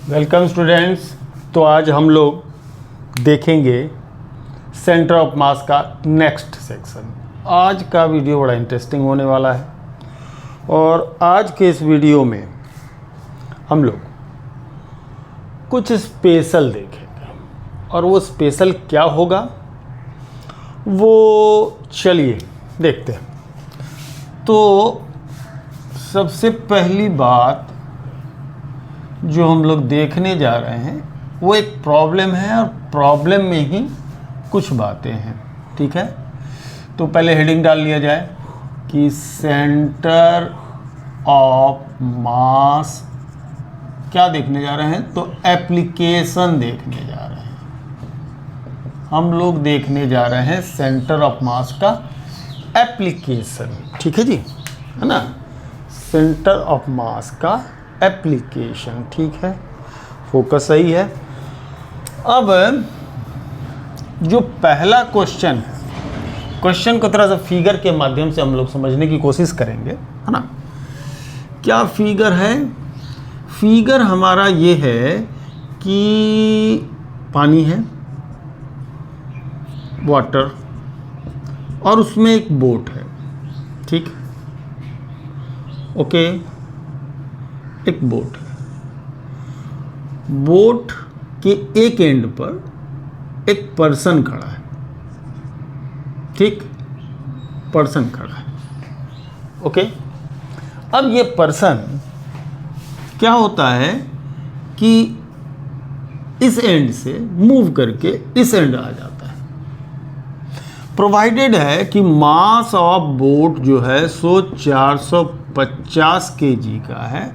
Welcome students. तो आज हम लोग देखेंगे सेंटर ऑफ मास का नेक्स्ट सेक्शन। आज का वीडियो बड़ा इंटरेस्टिंग होने वाला है और आज के इस वीडियो में हम लोग कुछ स्पेशल देखेंगे और वो स्पेशल क्या होगा वो चलिए देखते हैं। तो सबसे पहली बात जो हम लोग देखने जा रहे हैं वो एक प्रॉब्लम है और प्रॉब्लम में ही कुछ बातें हैं, ठीक है। तो पहले हेडिंग डाल लिया जाए कि सेंटर ऑफ मास क्या देखने जा रहे हैं, तो एप्लीकेशन देखने जा रहे हैं। हम लोग देखने जा रहे हैं सेंटर ऑफ मास का एप्लीकेशन, ठीक है जी, है ना। सेंटर ऑफ मास का एप्लीकेशन, ठीक है, फोकस सही है। अब जो पहला क्वेश्चन है, क्वेश्चन को थोड़ा सा फिगर के माध्यम से हम लोग समझने की कोशिश करेंगे, है ना। क्या फिगर है? फिगर हमारा ये है कि पानी है, वाटर, और उसमें एक बोट है, ठीक, ओके। एक बोट है, बोट के एक एंड पर एक पर्सन खड़ा है, ठीक, पर्सन खड़ा है, ओके। अब ये पर्सन क्या होता है कि इस एंड से मूव करके इस एंड आ जाता है। प्रोवाइडेड है कि मास ऑफ बोट जो है सो 450 kg का है।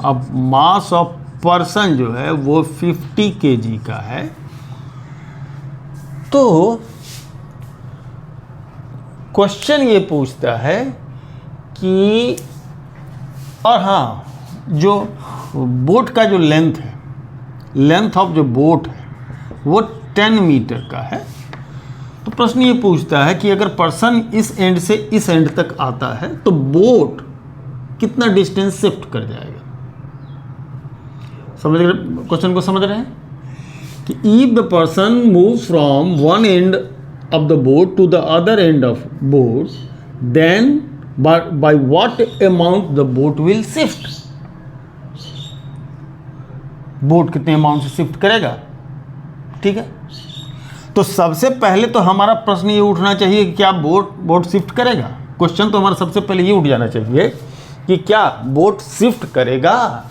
अब मास ऑफ पर्सन जो है वो 50 kg का है। तो क्वेश्चन ये पूछता है कि, और हाँ, जो बोट का जो लेंथ है, लेंथ ऑफ जो बोट है वो 10 मीटर का है। तो प्रश्न ये पूछता है कि अगर पर्सन इस एंड से इस एंड तक आता है तो बोट कितना डिस्टेंस शिफ्ट कर जाएगा। समझ रहे, क्वेश्चन को समझ रहे हैं कि if the person move from one end of the boat to the other end of boat, then by what amount the boat will shift. Boat कितने अमाउंट से शिफ्ट करेगा, ठीक है। तो सबसे पहले तो हमारा प्रश्न ये उठना चाहिए कि क्या बोट शिफ्ट करेगा। क्वेश्चन तो हमारा सबसे पहले ये उठ जाना चाहिए कि क्या बोट शिफ्ट करेगा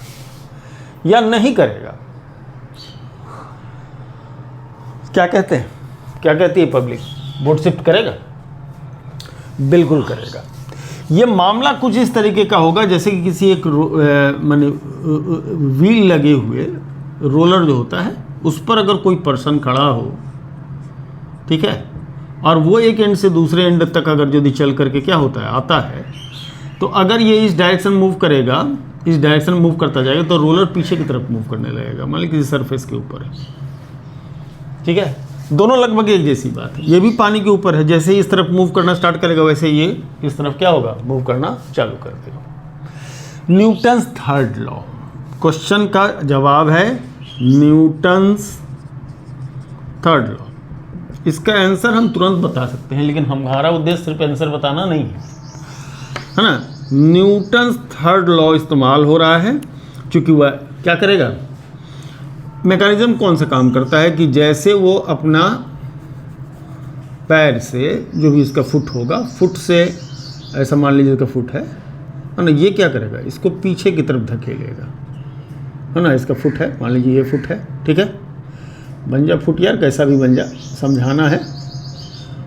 या नहीं करेगा। क्या कहते हैं, क्या कहती है पब्लिक, बोट शिफ्ट करेगा? बिल्कुल करेगा। ये मामला कुछ इस तरीके का होगा जैसे कि किसी एक माने व्हील लगे हुए रोलर जो होता है उस पर अगर कोई पर्सन खड़ा हो, ठीक है, और वो एक एंड से दूसरे एंड तक अगर यदि चल करके क्या होता है, आता है, तो अगर ये इस डायरेक्शन मूव करेगा, इस डायरेक्शन मूव करता जाएगा तो रोलर पीछे की तरफ मूव करने लगेगा, मान ली किसी सरफेस के ऊपर है, ठीक है। दोनों लगभग एक जैसी बात है। ये भी पानी के ऊपर है, जैसे ही इस तरफ मूव करना स्टार्ट करेगा वैसे ये इस तरफ क्या होगा, मूव करना चालू कर देगा। न्यूटन्स थर्ड लॉ, क्वेश्चन का जवाब है न्यूटन्स थर्ड लॉ। इसका आंसर हम तुरंत बता सकते हैं, लेकिन हमारा उद्देश्य सिर्फ आंसर बताना नहीं है ना। न्यूटन्स थर्ड लॉ इस्तेमाल हो रहा है क्योंकि वह क्या करेगा, मैकेनिज्म कौन सा काम करता है कि जैसे वो अपना पैर से, जो भी इसका फुट होगा, फुट से ऐसा मान लीजिए इसका फुट है ना, ये क्या करेगा, इसको पीछे की तरफ धकेलेगा, है ना। इसका फुट है, मान लीजिए ये फुट है, ठीक है, बन जा फुट यार, कैसा भी बन जा, समझाना है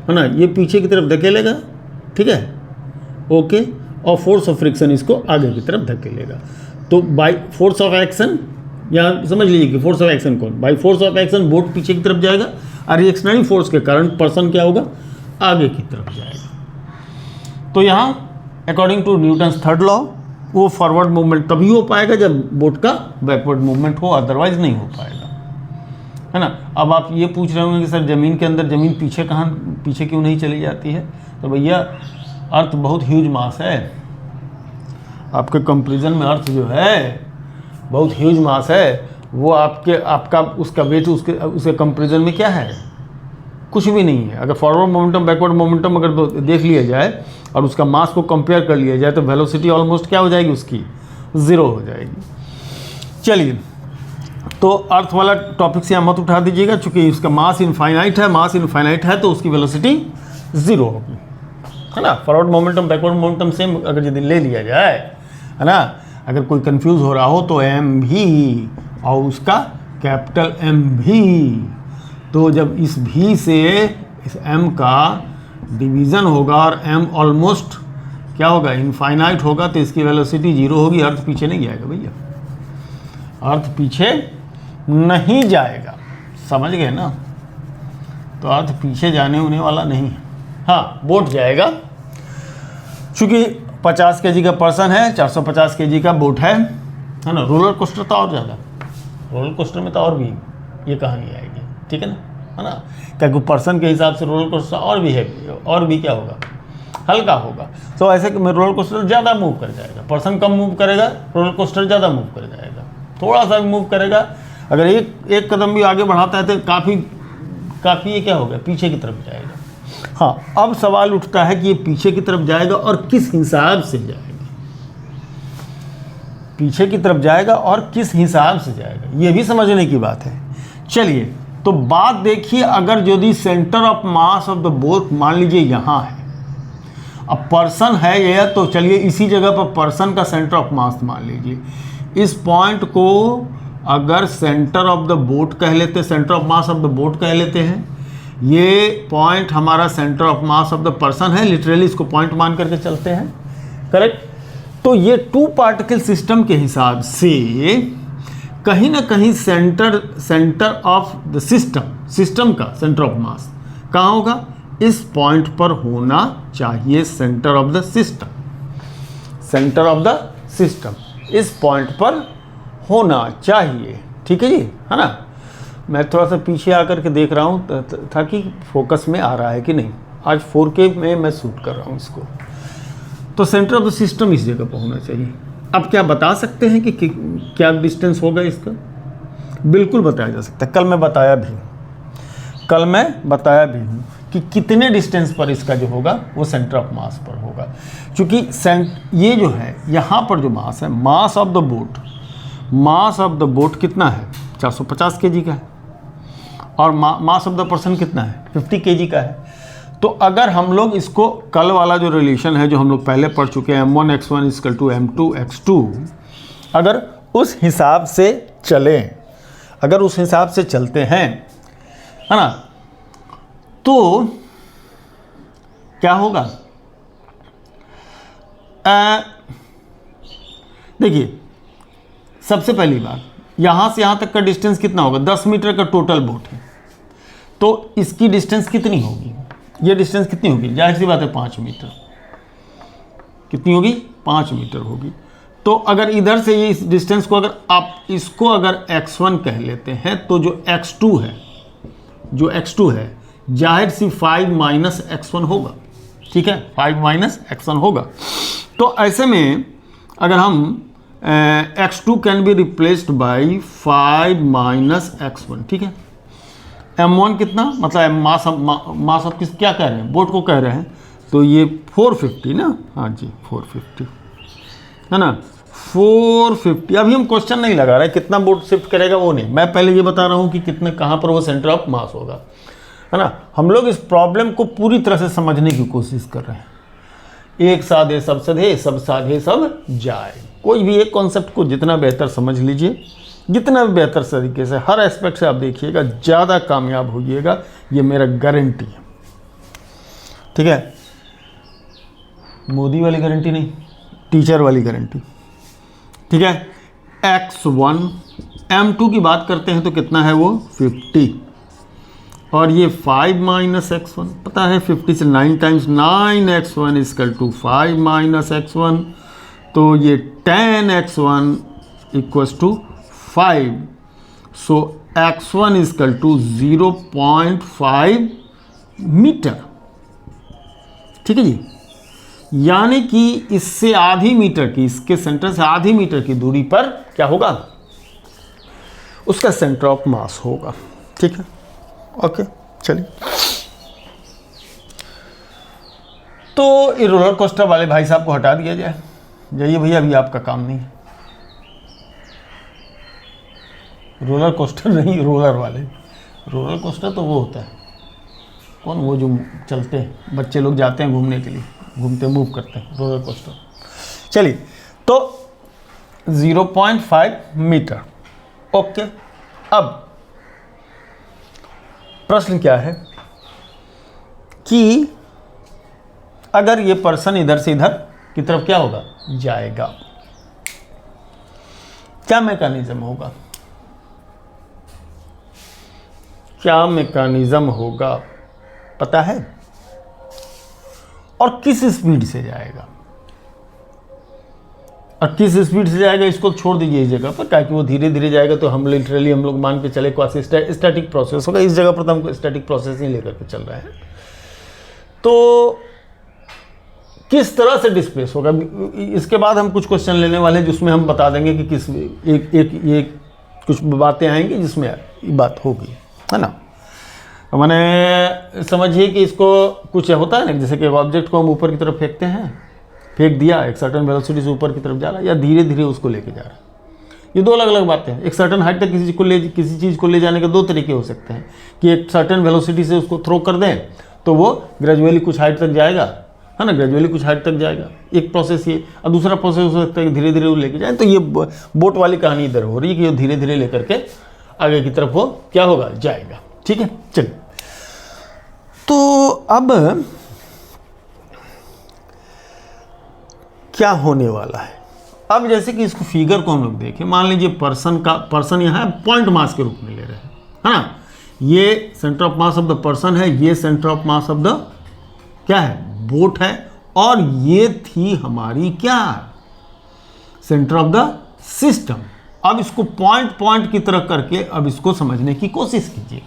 ना। ये पीछे की तरफ धकेलेगा, ठीक है, ओके, और फोर्स ऑफ फ्रिक्शन इसको आगे की तरफ धकेलेगा। तो बाय फोर्स ऑफ एक्शन, यहाँ समझ लीजिए कि फोर्स ऑफ एक्शन कौन, by force of action boat पीछे की तरफ जाएगा और रिएक्शनरी फोर्स के कारण पर्सन क्या होगा, आगे की तरफ जाएगा। तो यहाँ according to Newton's third law वो फॉरवर्ड मूवमेंट तभी हो पाएगा जब बोट का बैकवर्ड मूवमेंट हो, अदरवाइज नहीं हो पाएगा, है ना। अब आप ये पूछ रहे होंगे कि सर ज़मीन के अंदर ज़मीन पीछे क्यों नहीं चली जाती है, तो भैया अर्थ बहुत ह्यूज मास है, आपके कंपैरिजन में अर्थ जो है बहुत ह्यूज मास है, वो आपका उसका वेट उसके कंपेरिजन में क्या है, कुछ भी नहीं है। अगर फॉरवर्ड मोमेंटम बैकवर्ड मोमेंटम अगर देख लिया जाए और उसका मास को कंपेयर कर लिया जाए तो वेलोसिटी ऑलमोस्ट क्या हो जाएगी, उसकी 0 हो जाएगी। चलिए, तो अर्थ वाला टॉपिक से मत उठा दीजिएगा, चूंकि उसका मास इनफाइनाइट है तो उसकी वेलोसिटी 0 होगी, है ना। Forward momentum backward momentum same अगर यदि ले लिया जाए, है ना, अगर कोई कंफ्यूज हो रहा हो तो एम भी और उसका कैपिटल एम भी, तो जब इस भी से इस एम का डिवीज़न होगा और एम ऑलमोस्ट क्या होगा, इनफाइनाइट होगा, तो इसकी वेलोसिटी 0 होगी। अर्थ पीछे नहीं जाएगा भैया, अर्थ पीछे नहीं जाएगा, समझ गए ना। तो अर्थ पीछे जाने होने वाला नहीं है। हाँ, बोट जाएगा, चूँकि 50 kg का पर्सन है, 450 kg का बोट है ना। रोलर कोस्टर तो और ज़्यादा, रोलर कोस्टर में तो और भी ये कहानी आएगी, ठीक है ना, है ना। क्योंकि पर्सन के हिसाब से रोलर कोस्टर और भी है, और भी क्या होगा, हल्का होगा। तो ऐसे कि रोलर कोस्टर ज़्यादा मूव कर जाएगा, पर्सन कम मूव करेगा, रोलर कोस्टर ज़्यादा मूव कर जाएगा। थोड़ा सा मूव करेगा, अगर एक कदम भी आगे बढ़ाता है तो काफ़ी ये क्या होगा, पीछे की तरफ जाएगा। हाँ, अब सवाल उठता है कि ये पीछे की तरफ जाएगा और किस हिसाब से जाएगा, पीछे की तरफ जाएगा और किस हिसाब से जाएगा, ये भी समझने की बात है। चलिए, तो बात देखिए, अगर यदि centre of mass of the boat मान लीजिए यहाँ है, अब पर्सन है ये, तो चलिए इसी जगह पर पर्सन का सेंटर ऑफ मास मान लीजिए। इस पॉइंट को अगर सेंटर ऑफ द बोट कह लेते, centre of mass of the boat कह लेते हैं, ये पॉइंट हमारा centre of mass of the person है, लिटरली इसको पॉइंट मान करके चलते हैं, करेक्ट। तो ये 2 पार्टिकल सिस्टम के हिसाब से कहीं ना कहीं सेंटर ऑफ द सिस्टम का सेंटर ऑफ मास कहाँ होगा, इस पॉइंट पर होना चाहिए। सेंटर ऑफ द सिस्टम इस पॉइंट पर होना चाहिए, ठीक है जी, है ना। मैं थोड़ा सा पीछे आकर के देख रहा हूँ ताकि फोकस में आ रहा है कि नहीं। आज 4K में मैं शूट कर रहा हूँ इसको, तो सेंटर ऑफ द सिस्टम इस जगह पर होना चाहिए। अब क्या बता सकते हैं कि क्या डिस्टेंस होगा इसका, बिल्कुल बताया जा सकता है। कल मैं बताया भी हूँ कि कितने डिस्टेंस पर इसका जो होगा वो सेंटर ऑफ मास पर होगा। क्योंकि ये जो है यहाँ पर जो मास है, मास ऑफ द बोट कितना है, 450 kg का है, और मास ऑफ द पर्सन कितना है, 50 kg का है। तो अगर हम लोग इसको कल वाला जो रिलेशन है जो हम लोग पहले पढ़ चुके हैं, m1x1 = m2x2, अगर उस हिसाब से चलें, अगर उस हिसाब से चलते हैं, है ना, तो क्या होगा, देखिए सबसे पहली बात, यहाँ से यहाँ तक का डिस्टेंस कितना होगा, 10 मीटर का टोटल बोट है, तो इसकी डिस्टेंस कितनी होगी, ये डिस्टेंस कितनी होगी, जाहिर सी बात है 5 मीटर। कितनी होगी, 5 मीटर होगी। तो अगर इधर से ये इस डिस्टेंस को अगर आप इसको अगर x1 कह लेते हैं, तो जो x2 है जाहिर सी 5 - x1 होगा, ठीक है, 5 - x1 होगा। तो ऐसे में अगर हम x2 can be replaced by 5 - x1, ठीक है। m1 कितना, मतलब मास ऑफ किस क्या कह रहे हैं, बोट को कह रहे हैं, तो ये 450 ना, हाँ जी 450 है ना, 450। अभी हम क्वेश्चन नहीं लगा रहे कितना बोट शिफ्ट करेगा, वो नहीं, मैं पहले ये बता रहा हूँ कि कितने कहाँ पर वो सेंटर ऑफ मास होगा, है ना। हम लोग इस प्रॉब्लम को पूरी तरह से समझने की कोशिश कर रहे हैं। एक साधे सब सधे, सब साधे सब जाए। कोई भी एक कॉन्सेप्ट को जितना बेहतर समझ लीजिए, जितना भी बेहतर तरीके से हर एस्पेक्ट से आप देखिएगा, ज़्यादा कामयाब होइएगा, ये मेरा गारंटी है, ठीक है। मोदी वाली गारंटी नहीं, टीचर वाली गारंटी, ठीक है। x1 m2 की बात करते हैं तो कितना है वो 50, और ये 5 - x1, पता है 50 से 9 टाइम्स 9x1 = 5 - x1, तो ये 10x1 = 5, सो x1 = 0.5 मीटर, ठीक है जी। यानी कि इससे आधी मीटर की, इसके सेंटर से आधी मीटर की दूरी पर क्या होगा, उसका सेंटर ऑफ मास होगा। ठीक है, ओके, चलिए। तो ये रोलर कोस्टर वाले भाई साहब को हटा दिया जाए। जाइए भैया, अभी आपका काम नहीं है। रोलर कोस्टर नहीं, रोलर वाले। रोलर कोस्टर तो वो होता है, कौन, वो जो चलते हैं, बच्चे लोग जाते हैं घूमने के लिए, घूमते मूव करते हैं, रोलर कोस्टर। चलिए, तो 0.5 मीटर। ओके, अब प्रश्न क्या है कि अगर ये पर्सन इधर से इधर की तरफ क्या होगा, जाएगा, क्या मैकेनिज्म होगा, क्या मैकेनिज्म होगा पता है? और किस स्पीड से जाएगा, और किस स्पीड से जाएगा इसको छोड़ दीजिए इस जगह पर, ताकि वो धीरे धीरे जाएगा तो हम लिटरली हम लोग मान के चले क्वासी स्टैटिक प्रोसेस होगा। इस जगह पर तो हमको स्टैटिक प्रोसेस ही लेकर के चल रहा है। तो किस तरह से डिस्प्लेस होगा, इसके बाद हम कुछ क्वेश्चन लेने वाले हैं जिसमें हम बता देंगे कि किस एक कुछ बातें आएंगी जिसमें ये बात होगी, है ना। मैंने समझिए कि इसको कुछ होता है ना, जैसे कि एक ऑब्जेक्ट को हम ऊपर की तरफ फेंकते हैं, फेंक दिया, एक सर्टन वेलोसिटी से ऊपर की तरफ जा रहा है या धीरे धीरे उसको लेके जा रहा है। ये दो अलग अलग बातें हैं। एक सर्टन हाइट तक किसी चीज़ को ले जाने के दो तरीके हो सकते हैं कि एक सर्टन वेलोसिटी से उसको थ्रो कर दें तो वो ग्रेजुअली कुछ हाइट तक जाएगा, है ना, ग्रेजुअली कुछ हाइट तक जाएगा, एक प्रोसेस ये। और दूसरा प्रोसेस हो सकता है कि धीरे धीरे वो लेके जाए। तो ये बोट वाली कहानी इधर हो रही है कि वो धीरे धीरे लेकर के आगे की तरफ वो क्या होगा, जाएगा। ठीक है, चलिए। तो अब क्या होने वाला है, अब जैसे कि इसको फिगर को हम लोग देखें, मान लीजिए पर्सन यहाँ है, पॉइंट मास के रूप में ले रहे हैं, है ना। ये centre of mass of the person है, ये centre of mass of the क्या है, बोट है, और ये थी हमारी क्या, सेंटर ऑफ द सिस्टम। अब इसको पॉइंट पॉइंट की तरह करके अब इसको समझने की कोशिश कीजिए।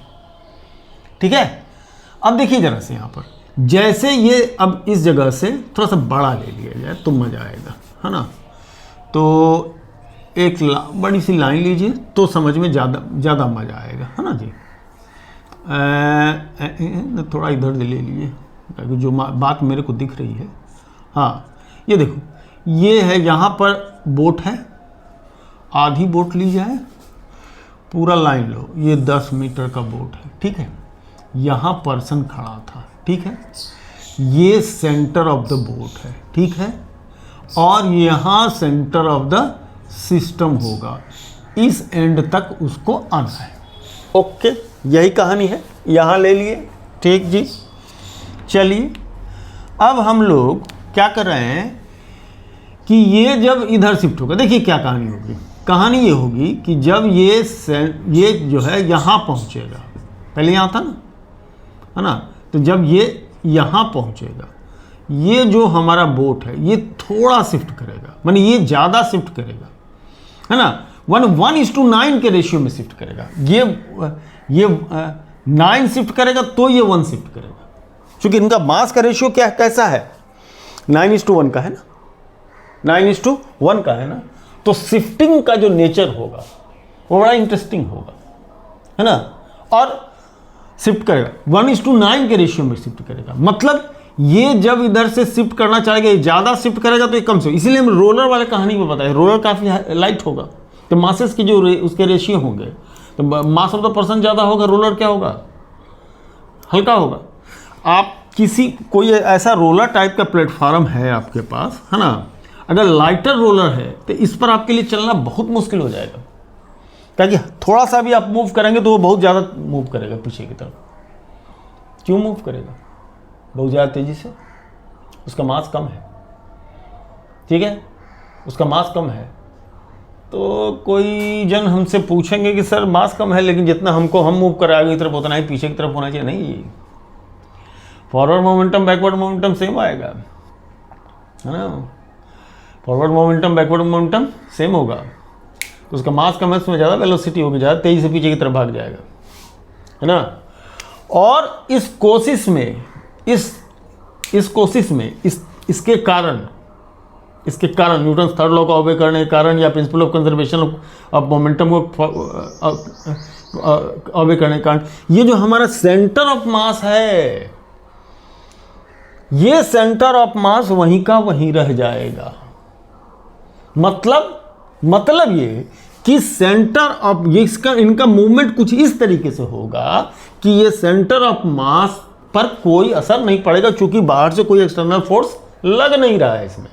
ठीक है, अब देखिए जरा से यहाँ पर, जैसे ये अब इस जगह से थोड़ा सा बड़ा ले लिया जाए तो मजा आएगा, है ना। तो एक बड़ी सी लाइन लीजिए तो समझ में ज़्यादा मजा आएगा, है ना जी। थोड़ा इधर ले लीजिए ताकि जो बात मेरे को दिख रही है, हाँ, ये देखो, ये है, यहाँ पर बोट है, आधी बोट ली जाए, पूरा लाइन लो, ये 10 मीटर का बोट है। ठीक है, यहाँ पर्सन खड़ा था, ठीक है, ये सेंटर ऑफ द बोट है, ठीक है, और यहाँ सेंटर ऑफ द सिस्टम होगा, इस एंड तक उसको आना है। ओके, यही कहानी है, यहाँ ले लिए, ठीक जी। चलिए, अब हम लोग क्या कर रहे हैं कि ये जब इधर शिफ्ट होगा, देखिए क्या कहानी होगी। कहानी ये होगी कि जब ये जो है यहाँ पहुँचेगा, पहले यहाँ था ना, है ना, तो जब ये यहाँ पहुँचेगा, ये जो हमारा बोट है ये थोड़ा शिफ्ट करेगा, माने ये ज़्यादा शिफ्ट करेगा, है ना, 1:9 के रेशियो में शिफ्ट करेगा। ये 9 शिफ्ट करेगा तो ये 1 शिफ्ट करेगा, क्योंकि इनका मास का रेशियो क्या कैसा है, 9:1 का है ना, 9:1 का है ना। तो शिफ्टिंग का जो नेचर होगा वो बड़ा इंटरेस्टिंग होगा, है ना, और शिफ्ट करेगा 1:9 के रेशियो में शिफ्ट करेगा। मतलब ये जब इधर से शिफ्ट करना चाहेगा, ये ज़्यादा शिफ्ट करेगा तो ये कम से, इसीलिए हम रोलर वाले कहानी में बताए, रोलर काफ़ी लाइट होगा तो मासेस की जो उसके रेशियो होंगे, तो मास ऑफ द पर्सन ज़्यादा होगा, रोलर क्या होगा, हल्का होगा। आप कोई ऐसा रोलर टाइप का प्लेटफॉर्म है आपके पास, है ना, अगर लाइटर रोलर है तो इस पर आपके लिए चलना बहुत मुश्किल हो जाएगा, ताकि थोड़ा सा भी आप मूव करेंगे तो वो बहुत ज़्यादा मूव करेगा पीछे की तरफ। क्यों मूव करेगा बहुत ज़्यादा तेज़ी से? उसका मास कम है, ठीक है, उसका मास कम है। तो कोई जन हमसे पूछेंगे कि सर मास कम है लेकिन जितना हम मूव कर आगे की तरफ उतना ही पीछे की तरफ होना चाहिए। नहीं, forward momentum backward momentum same आएगा, है ना, forward momentum backward momentum same होगा। तो उसका मास कम है, उसमें ज़्यादा वेलोसिटी होगी, ज़्यादा तेज़ी से पीछे की तरफ भाग जाएगा, है ना। और इस कोशिश में इसके कारण इसके कारण, न्यूटन थर्ड लॉ को ऑबे करने के कारण या principle of conservation of momentum को ऑबे करने के कारण, ये जो हमारा सेंटर ऑफ मास है, ये सेंटर ऑफ मास वहीं का वहीं रह जाएगा। मतलब ये कि सेंटर ऑफ, ये इसका इनका मूवमेंट कुछ इस तरीके से होगा कि ये सेंटर ऑफ मास पर कोई असर नहीं पड़ेगा, क्योंकि बाहर से कोई एक्सटर्नल फोर्स लग नहीं रहा है इसमें।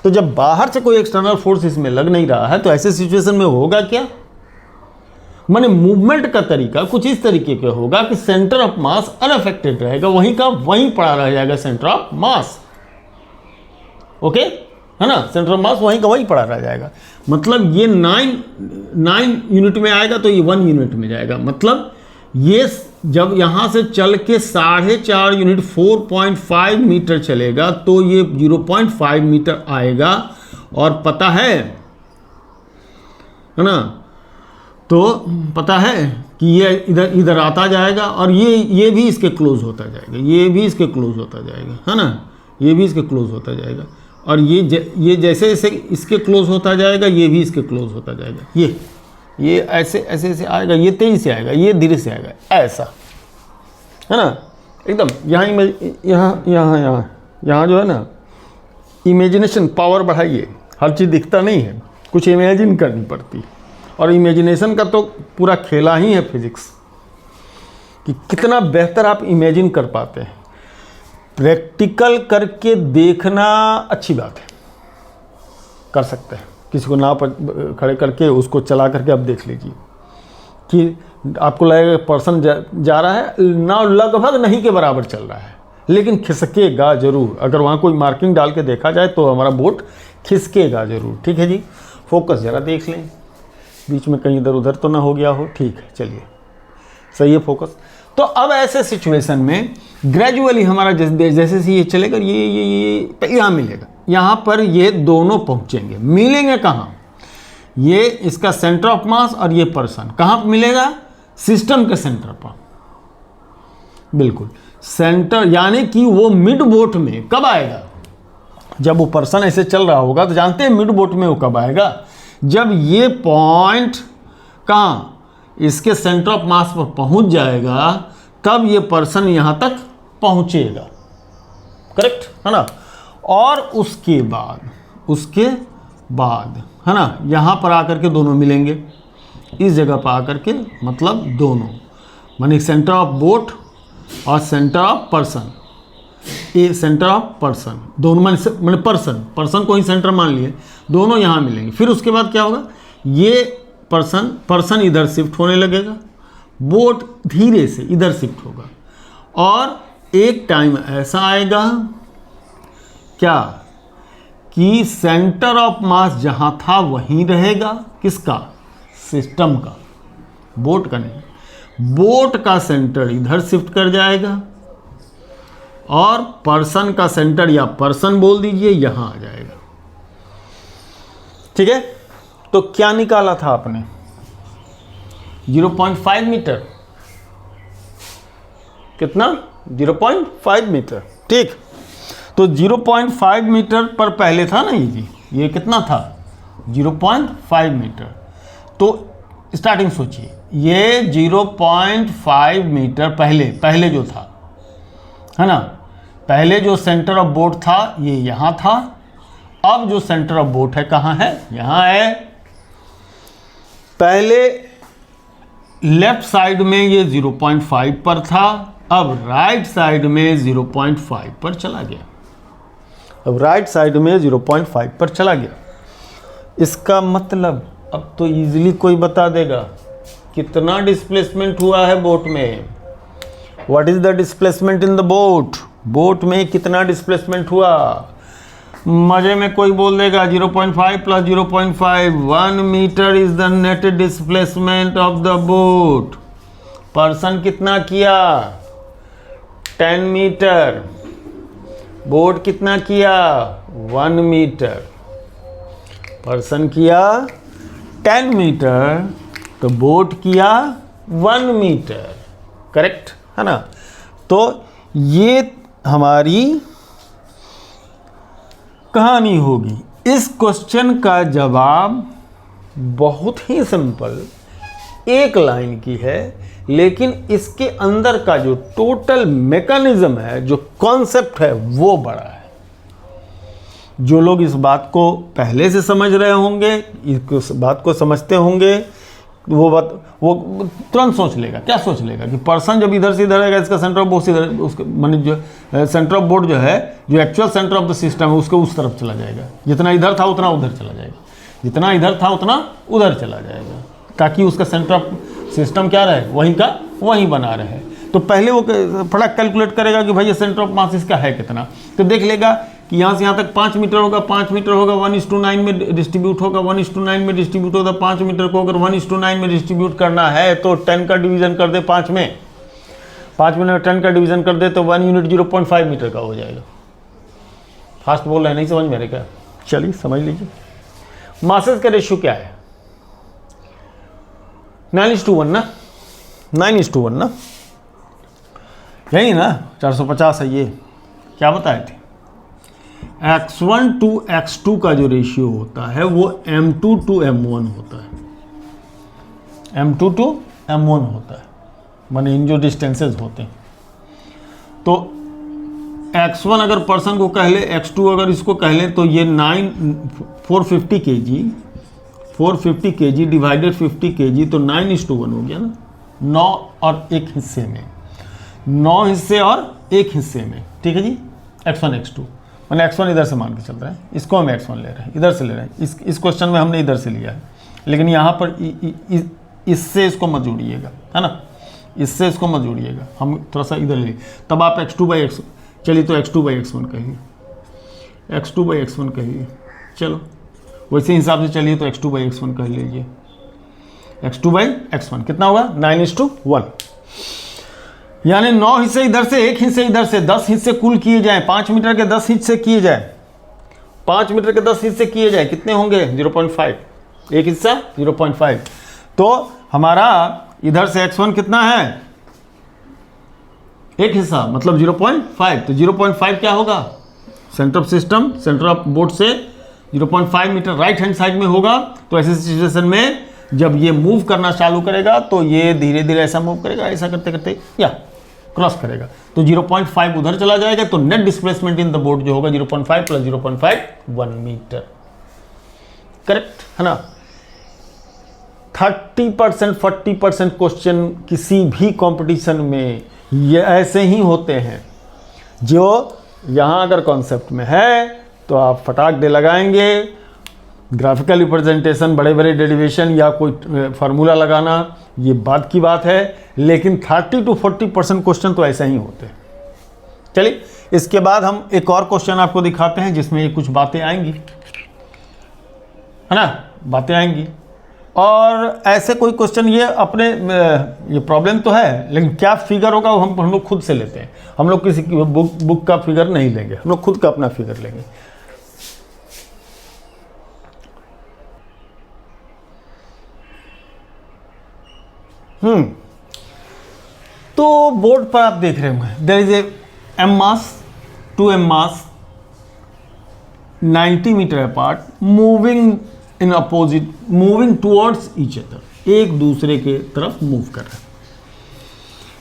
तो जब बाहर से कोई एक्सटर्नल फोर्स इसमें लग नहीं रहा है तो ऐसे सिचुएशन में होगा क्या, माने मूवमेंट का तरीका कुछ इस तरीके का होगा कि सेंटर ऑफ मास अनअफेक्टेड रहेगा, वहीं का वहीं पड़ा रह जाएगा सेंटर ऑफ मास। ओके, है ना, सेंटर ऑफ मास वहीं का वहीं पड़ा रह जाएगा। मतलब ये 9 यूनिट में आएगा तो ये 1 यूनिट में जाएगा। मतलब ये जब यहाँ से चल के 4.5 यूनिट 4.5 मीटर चलेगा तो ये 0.5 मीटर आएगा। और पता है ना, तो पता है कि ये इधर आता जाएगा और ये भी इसके क्लोज होता जाएगा, ये भी इसके क्लोज होता जाएगा, है ना, ये भी इसके क्लोज होता जाएगा। और ये जैसे जैसे इसके क्लोज होता जाएगा ये भी इसके क्लोज होता जाएगा। ये ऐसे ऐसे ऐसे आएगा, ये तेजी से आएगा, ये धीरे से आएगा, ऐसा, है ना, एकदम। यहाँ जो है ना, इमेजिनेशन पावर बढ़ाइए, हर चीज़ दिखता नहीं है, कुछ इमेजिन करनी पड़ती। और इमेजिनेशन का तो पूरा खेला ही है फिजिक्स, कि कितना बेहतर आप इमेजिन कर पाते हैं। प्रैक्टिकल करके देखना अच्छी बात है, कर सकते हैं, किसी को नाव पर खड़े करके उसको चला करके अब देख लीजिए कि आपको लगेगा पर्सन जा रहा है, नाव लगभग नहीं के बराबर चल रहा है, लेकिन खिसकेगा जरूर। अगर वहाँ कोई मार्किंग डाल के देखा जाए तो हमारा बोट खिसकेगा जरूर। ठीक है जी, फोकस ज़रा देख लें, बीच में कहीं इधर उधर तो ना हो गया हो। ठीक है, चलिए, सही है फोकस। तो अब ऐसे सिचुएशन में ग्रेजुअली हमारा जैसे ये चलेगा, ये यहाँ मिलेगा, यहाँ पर ये दोनों पहुँचेंगे। मिलेंगे कहाँ, ये इसका सेंटर ऑफ मास और ये पर्सन कहाँ पर मिलेगा, सिस्टम के सेंटर पर, बिल्कुल सेंटर। यानी कि वो मिड बोट में कब आएगा, जब वो पर्सन ऐसे चल रहा होगा। तो जानते हैं मिड बोट में वो कब आएगा, जब ये पॉइंट कहाँ, इसके सेंटर ऑफ मास पर पहुंच जाएगा, तब ये पर्सन यहां तक पहुंचेगा। करेक्ट है ना। और उसके बाद है ना, यहां पर आकर के दोनों मिलेंगे, इस जगह पर आकर के, मतलब दोनों, माने सेंटर ऑफ बोट और सेंटर ऑफ पर्सन, ये सेंटर ऑफ पर्सन दोनों, मैंने पर्सन को ही सेंटर मान लिए, दोनों यहाँ मिलेंगे। फिर उसके बाद क्या होगा, ये पर्सन इधर शिफ्ट होने लगेगा, बोट धीरे से इधर शिफ्ट होगा। और एक टाइम ऐसा आएगा क्या कि सेंटर ऑफ मास जहाँ था वहीं रहेगा, किसका, सिस्टम का, बोट का नहीं। बोट का सेंटर इधर शिफ्ट कर जाएगा और पर्सन का सेंटर, या पर्सन बोल दीजिए, यहां आ जाएगा। ठीक है, तो क्या निकाला था आपने, 0.5 मीटर, कितना, 0.5 मीटर। ठीक, तो 0.5 मीटर पर पहले था ना ये कितना था, 0.5 मीटर। तो स्टार्टिंग सोचिए, ये 0.5 मीटर पहले जो था, है ना, पहले जो सेंटर ऑफ बोट था ये यहाँ था। अब जो सेंटर ऑफ बोट है कहाँ है, यहाँ है। पहले लेफ्ट साइड में ये 0.5 पर था, अब राइट साइड में 0.5 पर चला गया। अब राइट साइड में 0.5 पर चला गया। इसका मतलब अब तो इजीली कोई बता देगा कितना डिस्प्लेसमेंट हुआ है बोट में। What is the displacement in the boat, boat में कितना डिस्प्लेसमेंट हुआ। मजे में कोई बोल देगा 0.5 plus 0.5, 1 metre is the net displacement of the boat. Person कितना किया, 10 मीटर। बोट कितना किया, 1 मीटर। पर्सन किया 10 मीटर तो बोट किया 1 मीटर। करेक्ट है ना। तो ये हमारी कहानी होगी। इस क्वेश्चन का जवाब बहुत ही सिंपल, एक लाइन की है, लेकिन इसके अंदर का जो टोटल मैकेनिज्म है, जो कॉन्सेप्ट है, वो बड़ा है। जो लोग इस बात को पहले से समझ रहे होंगे, इस बात को समझते होंगे, वो तुरंत सोच लेगा। क्या सोच लेगा कि पर्सन जब इधर से इधर आएगा, इसका सेंटर ऑफ बोर्ड इधर, उसका माने जो सेंटर ऑफ बोर्ड जो है, जो actual centre of the system है, उसके उस तरफ चला जाएगा। जितना इधर था उतना उधर चला जाएगा, जितना इधर था उतना उधर चला जाएगा, ताकि उसका सेंटर ऑफ सिस्टम क्या रहे, वहीं का वहीं बना रहे। तो पहले वो फटाक कैलकुलेट करेगा कि भाई ये सेंटर ऑफ मास इसका है कितना। तो देख लेगा कि यहाँ से यहाँ तक 5 मीटर होगा, 5 मीटर होगा, 1:9 में डिस्ट्रीब्यूट होगा, 1:9 में डिस्ट्रीब्यूट होगा। 5 मीटर को अगर 1:9 में डिस्ट्रीब्यूट करना है तो 10 का डिवीजन कर दे 5 में, 5 में 10 का डिवीजन कर दे तो 1 यूनिट 0.5 मीटर का हो जाएगा। फास्ट बोल रहे हैं, नहीं समझ में रहे क्या? चलिए समझ लीजिए। मासेस का रेशियो क्या है? 9:1 ना, 9:1 ना, यही ना, 450 है। ये क्या बताए थे? x1 to x2 का जो रेशियो होता है वो m2 to m1 होता है, m2 to m1 होता है, माने इन जो डिस्टेंसेस होते हैं। तो x1 अगर पर्सन को कह ले, x2 अगर इसको कह ले, तो ये 450 kg डिवाइडेड 50 kg, तो 9:1 हो गया ना। 9 और 1 हिस्से में, 9 हिस्से और 1 हिस्से में, ठीक है जी। x1 x2 मैंने x1 इधर से मान के चल रहा है, इसको हम x1 ले रहे हैं, इधर से ले रहे हैं। इस क्वेश्चन में हमने इधर से लिया है, लेकिन यहाँ पर इससे इसको मत जोड़िएगा, है ना, इससे इसको मत जोड़िएगा, हम थोड़ा सा इधर ले, तब आप x2/x, चलिए तो x2/x1 कहिए, x2/x1 कहिए। चलो वैसे हिसाब से चलिए तो x2/x1 कह लीजिए। x2/x1 कितना होगा? 9:1, यानी 9 हिस्से इधर से, 1 हिस्से इधर से, 10 हिस्से कुल किए जाएं, 5 मीटर के 10 हिस्से किए जाएं, 5 मीटर के 10 हिस्से किए जाएं, कितने होंगे? 0.5, एक हिस्सा 0.5। तो हमारा इधर से x1 कितना है? एक हिस्सा, मतलब 0.5। तो 0.5 क्या होगा? Centre of system, centre of board से 0.5 मीटर राइट हैंड साइड में होगा। तो ऐसे सिचुएशन में जब ये मूव करना चालू करेगा तो ये धीरे धीरे ऐसा मूव करेगा, ऐसा करते करते या क्रॉस करेगा, तो 0.5 उधर चला जाएगा। तो net displacement in the board जो होगा 0.5 + 0.5 1 मीटर, करेक्ट है ना। 30% 40% क्वेश्चन किसी भी कंपटीशन में ये ऐसे ही होते हैं। जो यहाँ अगर कॉन्सेप्ट में है तो आप फटाक दे लगाएंगे, ग्राफिकल रिप्रेजेंटेशन, बड़े बड़े डेरिवेशन या कोई फार्मूला लगाना, ये बात की बात है, लेकिन 30 to 40% क्वेश्चन तो ऐसे ही होते हैं। चलिए इसके बाद हम एक और क्वेश्चन आपको दिखाते हैं जिसमें ये कुछ बातें आएंगी, है ना, बातें आएंगी। और ऐसे कोई क्वेश्चन ये अपने ये प्रॉब्लम तो है, लेकिन क्या फिगर होगा वो हम लोग खुद से लेते हैं। हम लोग किसी की बुक का फिगर नहीं लेंगे, हम लोग खुद का अपना फिगर लेंगे। तो बोर्ड पर आप देख रहे होंगे there is a m mass, 2 m mass 90 metre apart, moving in opposite, moving towards each other, एक दूसरे के तरफ मूव कर रहा है।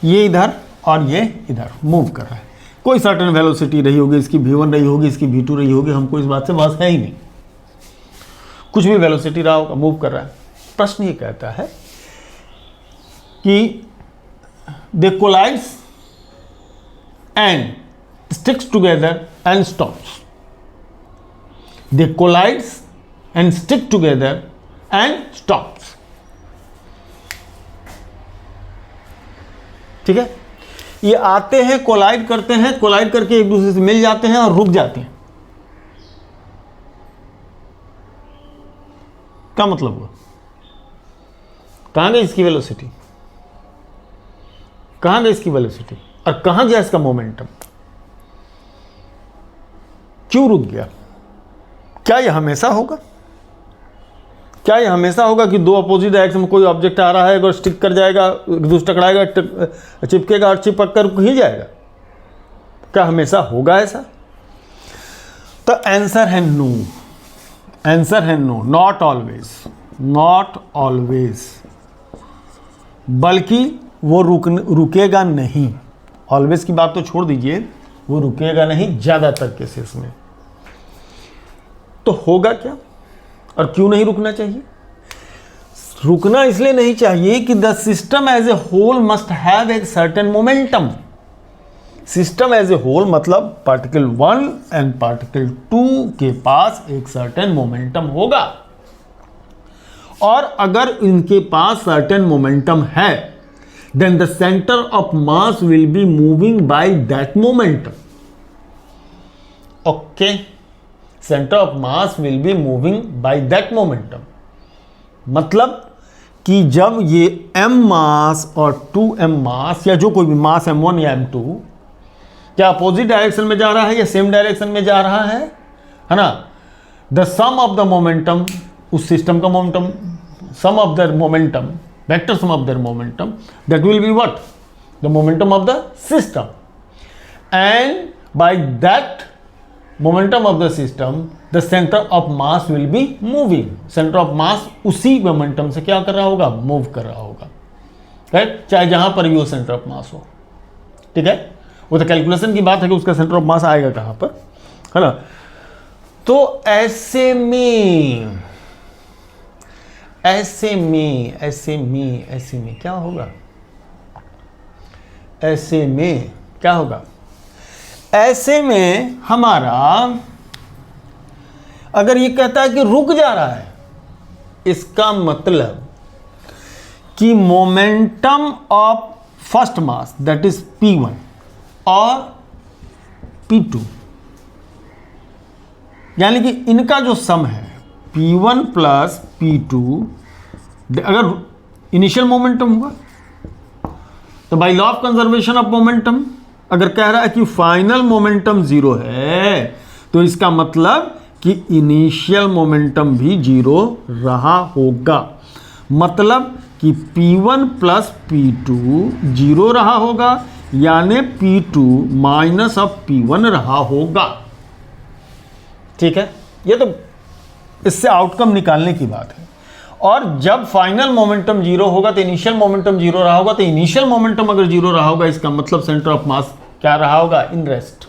ये इधर और ये इधर मूव कर रहा है। कोई सर्टेन वेलोसिटी रही होगी, इसकी v1 रही होगी, इसकी v2 रही होगी, हमको इस बात से बस है ही नहीं, कुछ भी वेलोसिटी रहा होगा, मूव कर रहा है। प्रश्न ये कहता है कि they collides and sticks together and stops. They collides and stick together and stops. ठीक है, ये आते हैं, कोलाइड करते हैं, कोलाइड करके एक दूसरे से मिल जाते हैं और रुक जाते हैं। क्या मतलब हुआ? कहां गई इसकी वेलोसिटी, कहां गई इसकी वेलोसिटी और कहां गया इसका मोमेंटम, क्यों रुक गया? क्या यह हमेशा होगा? क्या यह हमेशा होगा कि दो अपोजिट डायरेक्शन में कोई ऑब्जेक्ट आ रहा है, अगर स्टिक कर जाएगा, एक दूसरे टकराएगा, चिपकेगा और चिपक कर ही जाएगा? क्या हमेशा होगा ऐसा? तो आंसर है नो, आंसर है no, not always, not always, बल्कि वो रुकेगा नहीं। ऑलवेज की बात तो छोड़ दीजिए, वो रुकेगा नहीं ज़्यादातर केसेस में। तो होगा क्या और क्यों नहीं रुकना चाहिए? रुकना इसलिए नहीं चाहिए कि the system as a whole must have a certain momentum. System as a whole मतलब पार्टिकल 1 एंड पार्टिकल 2 के पास एक सर्टेन मोमेंटम होगा, और अगर इनके पास सर्टेन मोमेंटम है then the center of mass will be moving by that momentum. Okay, center of mass will be moving by that momentum. मतलब कि जब ये m मास और 2m मास या जो कोई भी मास m1 या m2 क्या अपोजिट डायरेक्शन में जा रहा है या सेम डायरेक्शन में जा रहा है ना, the sum of the momentum, उस सिस्टम का momentum, sum of the momentum, vector sum of their momentum, that will be what? The momentum of the system. And by that momentum of the system, the center of mass will be moving. Center of mass उसी momentum से क्या कर रहा होगा? Move कर रहा होगा, right? चाहे जहां पर भी वो center of mass हो, ठीक है? वो तो कैलकुलेशन की बात है कि उसका center of mass आएगा कहां पर, है ना? तो ऐसे में क्या होगा? ऐसे में क्या होगा? ऐसे में हमारा अगर ये कहता है कि रुक जा रहा है, इसका मतलब कि momentum of first mass that is P1 और P2, यानी कि इनका जो सम है P1 प्लस P2, अगर इनिशियल मोमेंटम हुआ तो by law of conservation of momentum अगर कह रहा है कि फाइनल मोमेंटम 0 है, तो इसका मतलब कि इनिशियल मोमेंटम भी 0 रहा होगा। मतलब कि P1 प्लस P2 0 रहा होगा, यानी P2 माइनस ऑफ P1 रहा होगा। ठीक है, ये तो इससे आउटकम निकालने की बात है। और जब फाइनल मोमेंटम 0 होगा तो इनिशियल मोमेंटम 0 रहा होगा, तो इनिशियल मोमेंटम अगर 0 रहा होगा, इसका मतलब सेंटर ऑफ मास क्या रहा होगा? In rest.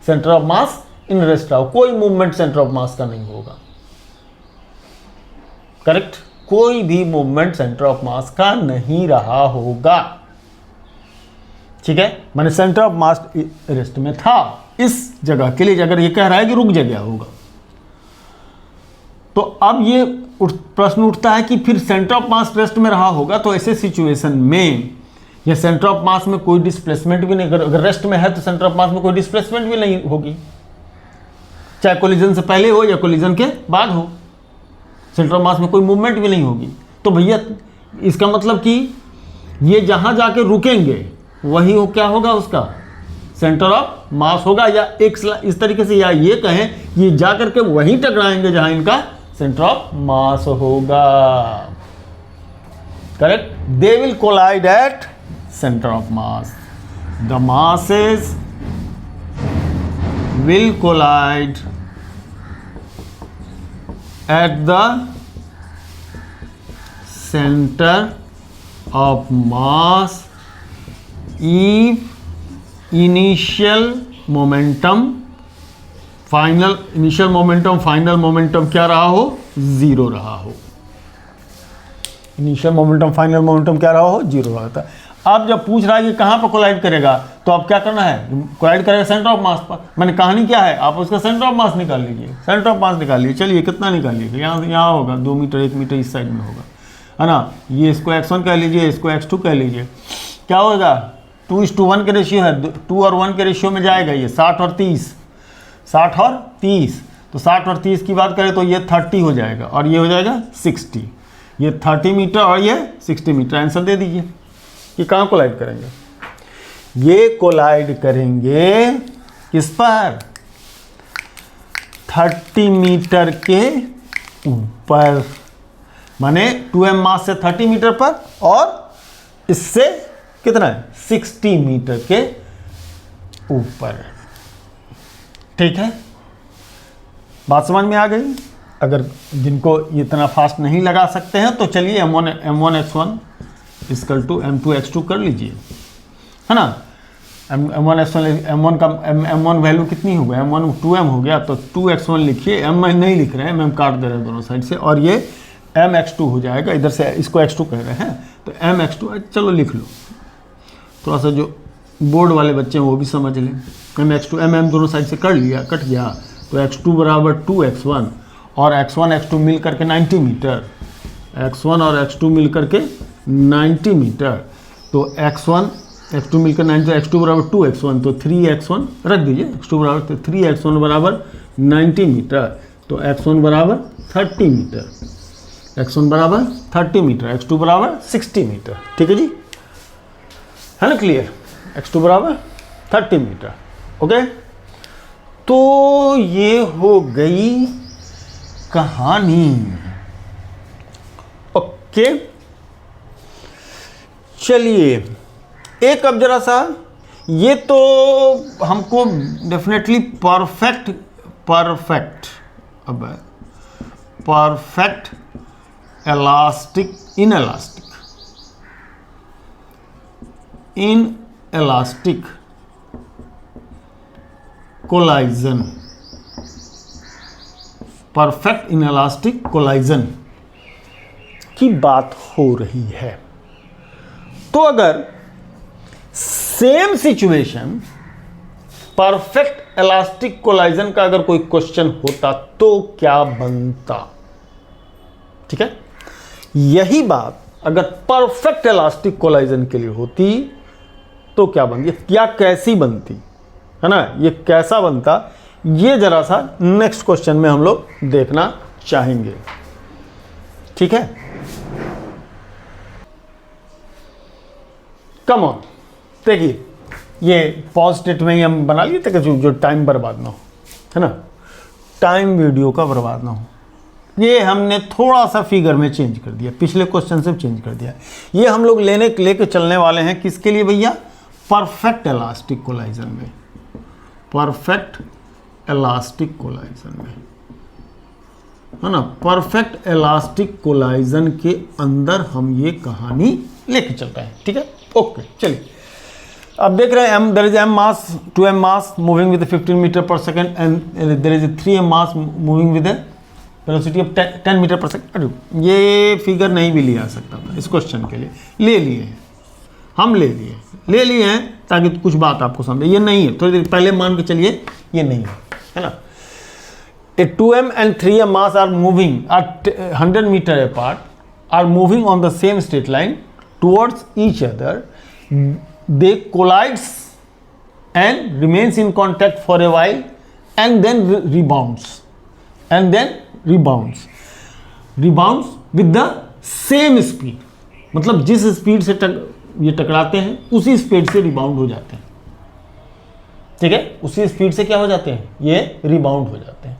Centre of mass in rest रहा, कोई मूवमेंट सेंटर ऑफ मास का नहीं होगा। करेक्ट, कोई भी मूवमेंट सेंटर ऑफ मास का नहीं रहा होगा। ठीक है, मैंने सेंटर ऑफ मास रेस्ट में था इस जगह के लिए, अगर ये कह रहा है कि रुक गया होगा, तो अब ये प्रश्न उठता है कि फिर सेंटर ऑफ मास रेस्ट में रहा होगा, तो ऐसे सिचुएशन में या सेंटर ऑफ मास में कोई डिस्प्लेसमेंट भी नहीं, अगर रेस्ट में है तो सेंटर ऑफ मास में कोई डिस्प्लेसमेंट भी नहीं होगी, चाहे कोलिजन से पहले हो या कोलिजन के बाद हो, सेंटर ऑफ मास में कोई मूवमेंट भी नहीं होगी। तो भैया इसका मतलब कि ये जहां जाके रुकेंगे वही हो, क्या होगा उसका सेंटर ऑफ मास होगा, या एक इस तरीके से, या ये कहें ये जा करके वहीं टकराएंगे जहां इनका सेंटर ऑफ मास होगा। Correct, they will collide at centre of mass, the masses will collide at the center of mass if initial momentum final क्या रहा हो? 0 रहा हो। इनिशियल मोमेंटम फाइनल मोमेंटम क्या रहा हो? 0 रहा था। अब जब पूछ रहा है कि कहाँ पर कोलाइड करेगा, तो अब क्या करना है? कोलाइड करेगा सेंटर ऑफ मास पर। मैंने कहानी क्या है, आप उसका सेंटर ऑफ मास निकाल लीजिए, सेंटर ऑफ मास निकाल लीजिए। चलिए कितना निकालिए, यहाँ होगा 2 मीटर, 1 मीटर इस साइड में होगा, है ना। ये इसको x1 कह लीजिए, इसको x2 कह लीजिए। क्या होगा? 2:1 के रेशियो है, 2 और 1 के रेशियो में जाएगा ये 60 और 30, 60 और 30। तो 60 और 30 की बात करें तो ये 30 हो जाएगा और ये हो जाएगा 60। ये 30 मीटर और ये 60 मीटर। आंसर दे दीजिए कि कहाँ कोलाइड करेंगे? ये कोलाइड करेंगे किस पर? 30 मीटर के ऊपर, माने 2m मास से 30 मीटर पर, और इससे कितना है? 60 मीटर के ऊपर। ठीक है, बात समझ में आ गई? अगर जिनको इतना फास्ट नहीं लगा सकते हैं तो चलिए m1x1 इक्वल टू m2x2 कर लीजिए, है ना। m1 का m1 वैल्यू कितनी हो गया? m1 2m हो गया, तो 2x1 लिखिए, m नहीं लिख रहे हैं, m काट दे रहे हैं दोनों साइड से, और ये mx2 हो जाएगा। इधर से इसको x2 कह रहे हैं तो mx2, चलो लिख लो, थोड़ा सा जो बोर्ड वाले बच्चे हैं वो भी समझ लें। mx2 m दोनों साइड से कर लिया, कट गया, तो x2 बराबर 2x1 और x1 x2 मिल करके 90 मीटर, x1 और x2 मिल करके 90 मीटर, तो x1 x2 मिलकर 90, तो x2 बराबर 2x1, तो 3x1 रख दीजिए, x2 बराबर, तो 3x1 बराबर 90 मीटर, तो x1 बराबर 30 मीटर, x1 बराबर 30 मीटर, x2 बराबर 60 मीटर। ठीक है जी, है ना क्लियर? x2 बराबर 30 मीटर। ओके, तो ये हो गई कहानी। ओके, चलिए एक अब जरा सा, ये तो हमको definitely perfect elastic inelastic collision, perfect inelastic collision की बात हो रही है। तो अगर same situation perfect elastic collision का अगर कोई क्वेश्चन होता तो क्या बनता? ठीक है, यही बात अगर परफेक्ट इलास्टिक कोलाइजन के लिए होती तो क्या बनती, या कैसी बनती, है ना, ये कैसा बनता, ये जरा सा नेक्स्ट क्वेश्चन में हम लोग देखना चाहेंगे। ठीक है, कम ऑन, देखिए ये पॉज स्टेट में ही हम बना लिए ताकि जो टाइम बर्बाद ना हो, है ना, टाइम वीडियो का बर्बाद ना हो। ये हमने थोड़ा सा फिगर में चेंज कर दिया, पिछले क्वेश्चन से चेंज कर दिया। ये हम लोग लेके चलने वाले हैं किसके लिए भैया? परफेक्ट इलास्टिक कोलाइजन में, परफेक्ट इलास्टिक कोलाइजन में, है ना। परफेक्ट इलास्टिक कोलाइजन के अंदर हम ये कहानी लेके चल रहे हैं। ठीक है, ओके, चलिए अब देख रहे हैं there is m mass, 2m mass moving with 15 metre per second and there is 3m mass moving with velocity of 10 metre per second. ये फिगर नहीं भी लिया सकता था इस क्वेश्चन के लिए, ले लिए हैं हम, ले लिए हैं ताकि कुछ बात आपको समझे। ये नहीं है, थोड़ी देर पहले मान के चलिए ये नहीं है ना। A 2m and 3m mass are moving at 100 meter apart, are moving on the same straight line towards each other. They collides and remains in contact for a while and then rebounds with the same speed. मतलब जिस speed से ये टकराते हैं उसी speed से rebound हो जाते हैं। ठीक है, उसी स्पीड से क्या हो जाते हैं? ये रिबाउंड हो जाते हैं।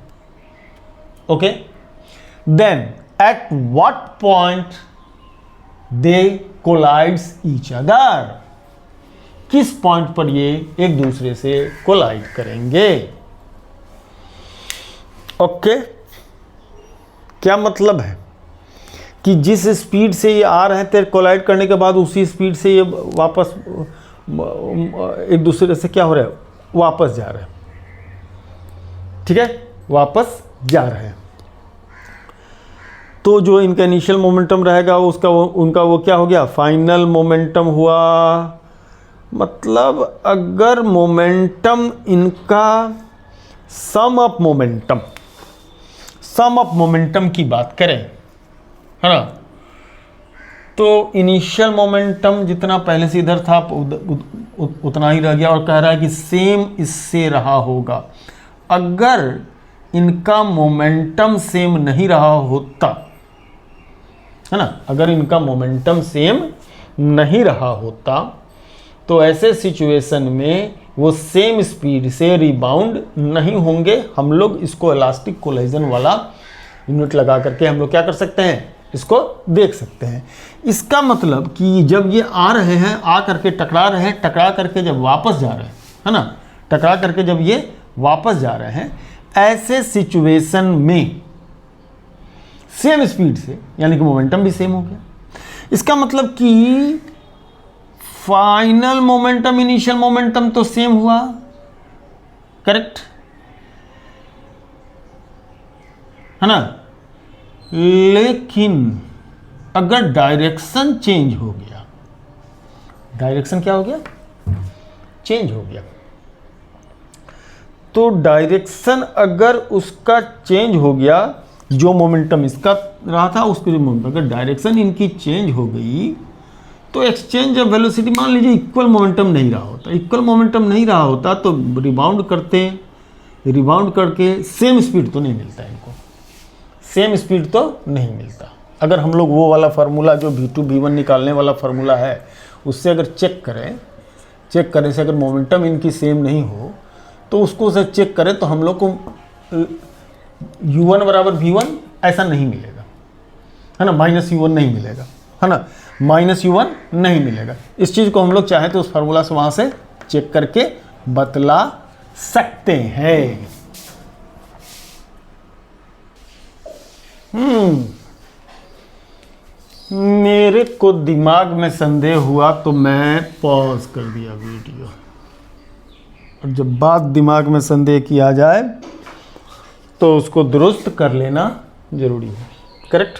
Okay, then at what point they collides each other, किस पॉइंट पर ये एक दूसरे से कोलाइड करेंगे? ओके, क्या मतलब है कि जिस स्पीड से ये आ रहे थे कोलाइड करने के बाद उसी स्पीड से ये वापस एक दूसरे से क्या हो रहा है? वापस जा रहे हैं। ठीक है, वापस जा रहे हैं। तो जो इनका इनिशियल मोमेंटम रहेगा उनका वो क्या हो गया? फाइनल मोमेंटम हुआ। मतलब अगर मोमेंटम इनका सम ऑफ मोमेंटम की बात करें, है ना, तो इनिशियल मोमेंटम जितना पहले से इधर था उतना ही रह गया, और कह रहा है कि सेम इससे रहा होगा। अगर इनका मोमेंटम सेम नहीं रहा होता, है ना, अगर इनका मोमेंटम सेम नहीं रहा होता तो ऐसे सिचुएशन में वो सेम स्पीड से रिबाउंड नहीं होंगे। हम लोग इसको इलास्टिक कोलाइजन वाला यूनिट लगा करके हम लोग क्या कर सकते हैं? इसको देख सकते हैं। इसका मतलब कि जब ये आ रहे हैं, आ करके टकरा रहे हैं, टकरा करके जब वापस जा रहे हैं, है ना, टकरा करके जब ये वापस जा रहे हैं, ऐसे सिचुएशन में सेम स्पीड से, यानी कि मोमेंटम भी सेम हो गया। इसका मतलब कि फाइनल मोमेंटम इनिशियल मोमेंटम तो सेम हुआ, करेक्ट है ना। लेकिन अगर डायरेक्शन चेंज हो गया, डायरेक्शन क्या हो गया, चेंज हो गया, तो डायरेक्शन अगर उसका चेंज हो गया, जो मोमेंटम इसका रहा था उसके जो मोमेंटम, अगर डायरेक्शन इनकी चेंज हो गई तो एक्सचेंज ऑफ वेलोसिटी, मान लीजिए इक्वल मोमेंटम नहीं रहा होता, इक्वल मोमेंटम नहीं रहा होता तो रिबाउंड करके सेम स्पीड तो नहीं मिलता इनको, सेम स्पीड तो नहीं मिलता। अगर हम लोग वो वाला फार्मूला जो v2 v1 निकालने वाला फार्मूला है उससे अगर चेक करें से अगर मोमेंटम इनकी सेम नहीं हो तो उसको से चेक करें तो हम लोग को u1 बराबर v1 ऐसा नहीं मिलेगा, है ना, माइनस u1 नहीं मिलेगा, है ना, माइनस u1 नहीं मिलेगा। इस चीज़ को हम लोग चाहे तो उस फार्मूला से वहाँ से चेक करके बतला सकते हैं। मेरे को दिमाग में संदेह हुआ तो मैं पॉज कर दिया वीडियो, और जब बात दिमाग में संदेह की आ जाए तो उसको दुरुस्त कर लेना जरूरी है, करेक्ट।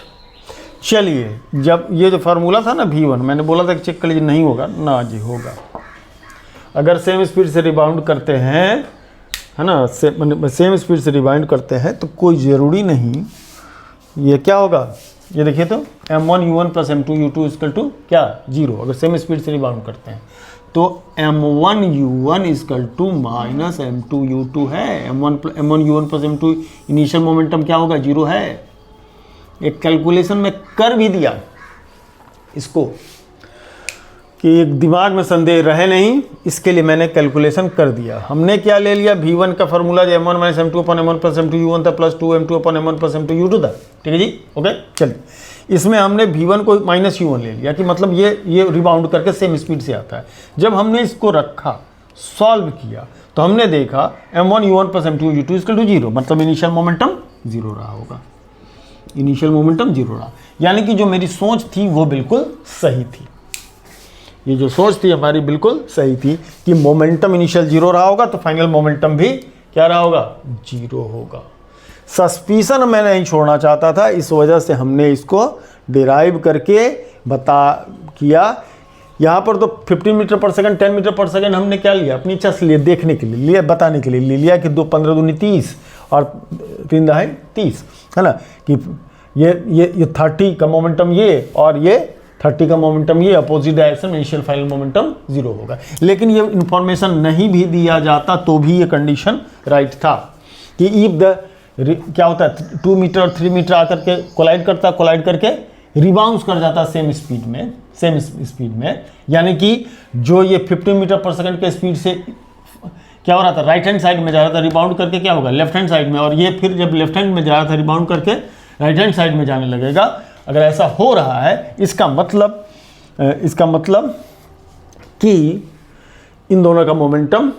चलिए, जब ये जो फार्मूला था ना v1, मैंने बोला था कि चेक कर लीजिए, नहीं होगा ना जी, होगा। अगर सेम स्पीड से रिबाउंड करते हैं, है ना, सेम स्पीड से रिबाउंड करते हैं तो कोई ज़रूरी नहीं, ये क्या होगा, ये देखिए तो m1 u1 plus m2 u2 equal to क्या, 0। अगर सेम स्पीड से रिबाउंड करते हैं तो m1 u1 equal to minus m2 u2 है। m1 u1 plus m2 initial momentum क्या होगा, 0 है। एक कैलकुलेशन में कर भी दिया इसको कि एक दिमाग में संदेह रहे नहीं, इसके लिए मैंने कैलकुलेशन कर दिया। हमने क्या ले लिया, v1 का फार्मूला जो m1 माइनस m2 अपन m1 प्लस m2 u1 था प्लस 2m2 अपन m1 प्लस m2 u2 था, ठीक है जी, ओके। चलिए, इसमें हमने v1 को माइनस u1 ले लिया कि मतलब ये रिबाउंड करके सेम स्पीड से आता है। जब हमने इसको रखा, सॉल्व किया, तो हमने देखा m1 u1 plus m2 u2 equal to 0, मतलब इनिशियल मोमेंटम 0 रहा होगा, इनिशियल मोमेंटम 0 रहा, यानी कि जो मेरी सोच थी वो बिल्कुल सही थी। ये जो सोच थी हमारी बिल्कुल सही थी कि मोमेंटम इनिशियल 0 रहा होगा तो फाइनल मोमेंटम भी क्या रहा होगा, 0 होगा। सस्पिशन मैं नहीं छोड़ना चाहता था, इस वजह से हमने इसको डिराइव करके किया। यहाँ पर तो 15 metre per second 10 metre per second हमने क्या लिया, अपनी इच्छा से लिए, देखने के लिए, बताने के लिए ले लिया कि 15 दूनी 30 और 3 दहाई 30, है ना, कि ये 30 का मोमेंटम ये और ये 30 का मोमेंटम ये, अपोजिट डायरेक्शन में इनिशियल फाइनल मोमेंटम 0 होगा। लेकिन ये इन्फॉर्मेशन नहीं भी दिया जाता तो भी ये कंडीशन राइट था कि इफ क्या होता है, 2 मीटर और 3 मीटर आकर के कोलाइड करके रिबाउंस कर जाता सेम स्पीड में, यानी कि जो ये 15 मीटर पर सेकंड के स्पीड से क्या हो रहा था, राइट हैंड साइड में जा रहा था, रिबाउंड करके क्या होगा, लेफ्ट हैंड साइड में, और ये फिर जब लेफ्ट हैंड में जा रहा था रिबाउंड करके राइट हैंड साइड में जाने लगेगा। अगर ऐसा हो रहा है, इसका मतलब कि इन दोनों का मोमेंटम